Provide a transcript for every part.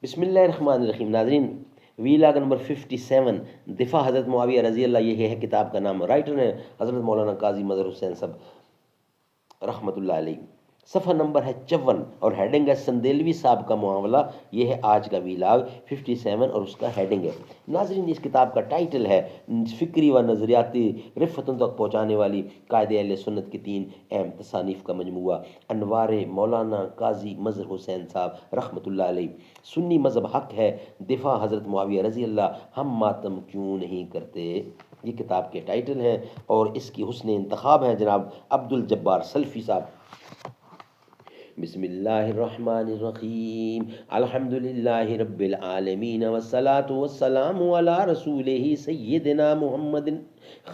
بسم اللہ الرحمن الرحیم. ناظرین، ویلاگ نمبر 57 دفاع حضرت معاویہ رضی اللہ، یہ ہے کتاب کا نام. رائٹر ہیں حضرت مولانا قاضی مظہر حسین صاحب رحمۃ اللہ علیہ. صفحہ نمبر ہے 54 اور ہیڈنگ ہے سندیلوی صاحب کا معاملہ. یہ ہے آج کا ویلاگ 57 اور اس کا ہیڈنگ ہے. ناظرین، اس کتاب کا ٹائٹل ہے فکری و نظریاتی رفتوں تک پہنچانے والی قائد اہل سنت کی 3 اہم تصانیف کا مجموعہ. انوار مولانا قاضی مظہر حسین صاحب رحمۃ اللہ علیہ. سنی مذہب حق ہے، دفاع حضرت معاویہ رضی اللہ، ہم ماتم کیوں نہیں کرتے. یہ کتاب کے ٹائٹل ہیں اور اس کی حسن انتخاب ہیں جناب عبد الجبار سلفی صاحب. بسم اللہ الرحمن الرحیم. الحمد للہ رب العالمین والصلاة والسلام علی رسولہ سیدنا محمد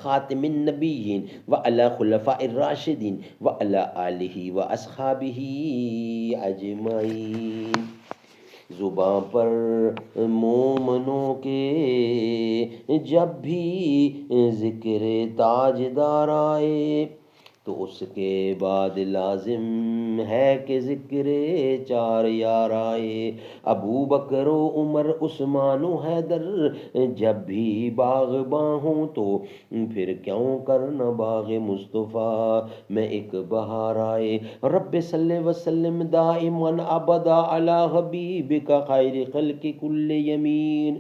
خاتم النبیین وعلی خلفاء الراشدین وعلی آلہ واصحابہ اجمعین. زباں پر مومنوں کے جب بھی ذکر تاجدار آئے تو اس کے بعد لازم ہے کہ ذکر 4 یار آئے. ابو بکر و عمر عثمان و حیدر جب بھی باغباں ہوں تو پھر کیوں کرنا باغ مصطفیٰ میں ایک بہار آئے. رب صلی وسلم دائما ابدا علی حبیبک خیر خلق کل یمین.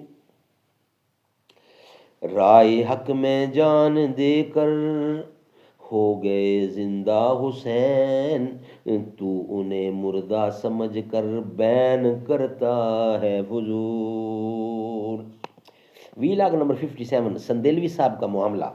رائے حق میں جان دے کر ہو گئے زندہ حسین، تو انہیں مردہ سمجھ کر بین کرتا ہے فضول. ویلاگ نمبر 57 سندیلوی صاحب کا معاملہ.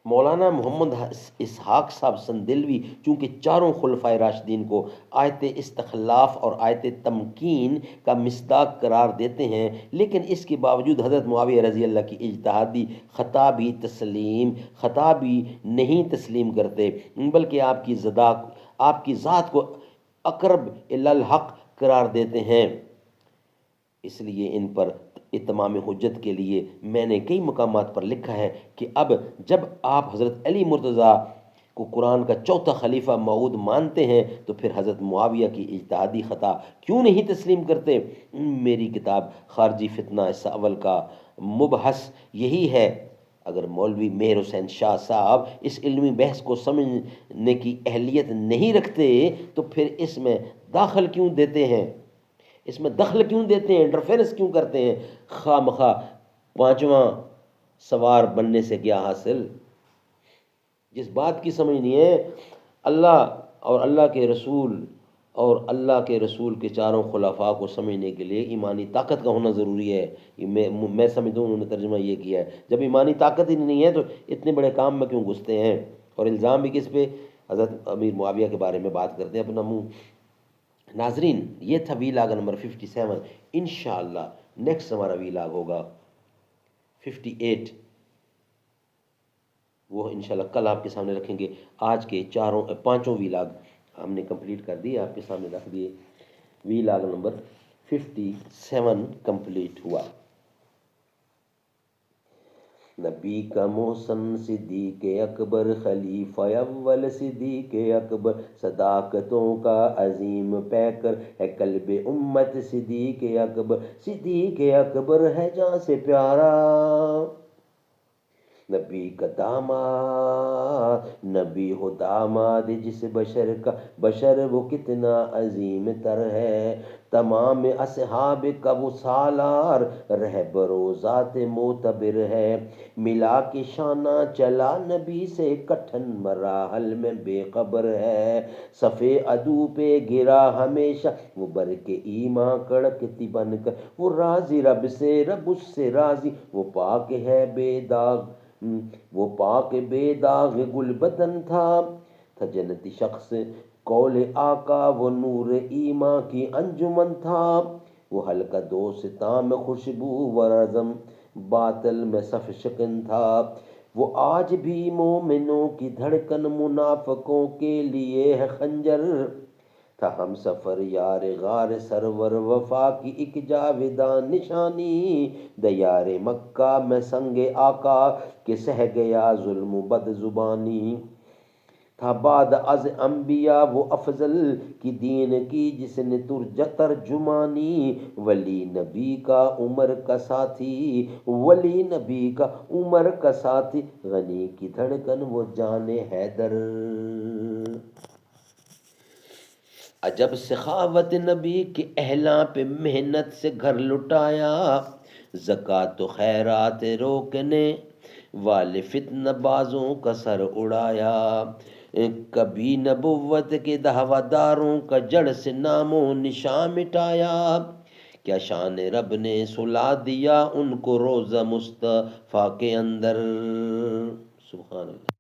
مولانا محمد اسحاق صاحب سندیلوی چونکہ چاروں خلفائے راشدین کو آیت استخلاف اور آیت تمکین کا مصداق قرار دیتے ہیں، لیکن اس کے باوجود حضرت معاویہ رضی اللہ کی اجتہادی خطا بھی نہیں تسلیم کرتے، بلکہ آپ کی ذات کو اقرب الی الحق قرار دیتے ہیں. اس لیے ان پر اتمام حجت کے لیے میں نے کئی مقامات پر لکھا ہے کہ اب جب آپ حضرت علی مرتضیٰ کو قرآن کا چوتھا خلیفہ موعود مانتے ہیں تو پھر حضرت معاویہ کی اجتہادی خطا کیوں نہیں تسلیم کرتے. میری کتاب خارجی فتنہ اس اول کا مبحث یہی ہے. اگر مولوی مہر حسین شاہ صاحب اس علمی بحث کو سمجھنے کی اہلیت نہیں رکھتے تو پھر اس میں دخل کیوں دیتے ہیں، انٹرفیرنس کیوں کرتے ہیں. خواہ مخواہ 5واں سوار بننے سے کیا حاصل. جس بات کی سمجھنی ہے اللہ اور اللہ کے رسول کے چاروں خلفاء کو سمجھنے کے لیے ایمانی طاقت کا ہونا ضروری ہے. میں سمجھتا ہوں انہوں نے ترجمہ یہ کیا ہے. جب ایمانی طاقت ہی نہیں ہے تو اتنے بڑے کام میں کیوں گھستے ہیں، اور الزام بھی کس پہ، حضرت امیر معاویہ کے بارے میں بات کرتے ہیں اپنا منہ. ناظرین، یہ تھا ویلاگ نمبر 57. انشاءاللہ نیکسٹ ہمارا ویلاگ ہوگا 58، وہ انشاءاللہ کل آپ کے سامنے رکھیں گے. آج کے 5 ویلاگ ہم نے کمپلیٹ کر دیے، آپ کے سامنے رکھ دیے. ویلاگ نمبر 57 کمپلیٹ ہوا. نبی کا محسن صدیق اکبر، خلیفہ اول صدیق اکبر، صداقتوں کا عظیم پیکر ہے قلب امت صدیق اکبر ہے جان سے پیارا. نبی کا داماد، نبی ہو داماد جس بشر کا، بشر وہ کتنا عظیم تر ہے. تمام اصحاب کا وہ سالار، رہبر و ذات معتبر ہے. ملا کے شانہ چلا نبی سے، کٹھن مراحل میں بے خبر ہے. صفے عدو پہ گرا ہمیشہ، وہ برق ایمان کڑکتی بن کر. وہ راضی رب سے، رب اس سے راضی، وہ پاک ہے بے داغ، وہ پاک بے داغ گل بدن تھا جنتی شخص. قول آقا وہ نور ایمان کی انجمن تھا. وہ حلقہ دوستاں میں خوشبو و رزم، باطل میں صف شکن تھا. وہ آج بھی مومنوں کی دھڑکن، منافقوں کے لیے ہے خنجر تھا. ہم سفر یار غار سرور، وفا کی ایک جاودان نشانی. دیار مکہ میں سنگ آقا کہ سہ گیا ظلم و بد زبانی. تھا بعد از انبیاء وہ افضل کی دین کی جس نے ترجمانی، ولی نبی کا عمر کا ساتھی، ولی نبی کا عمر کا ساتھی، غنی کی دھڑکن وہ جان حیدر۔ عجب سخاوت نبی کے اہلاں پہ محنت سے گھر لٹایا، زکوٰۃ و خیرات روکنے والے فتنہ بازوں کا سر اڑایا، کبھی نبوت کے دعویٰ داروں کا جڑ سے نام و نشان مٹایا، کیا شان رب نے سلا دیا ان کو روضہ مصطفیٰ کے اندر۔ سبحان اللہ۔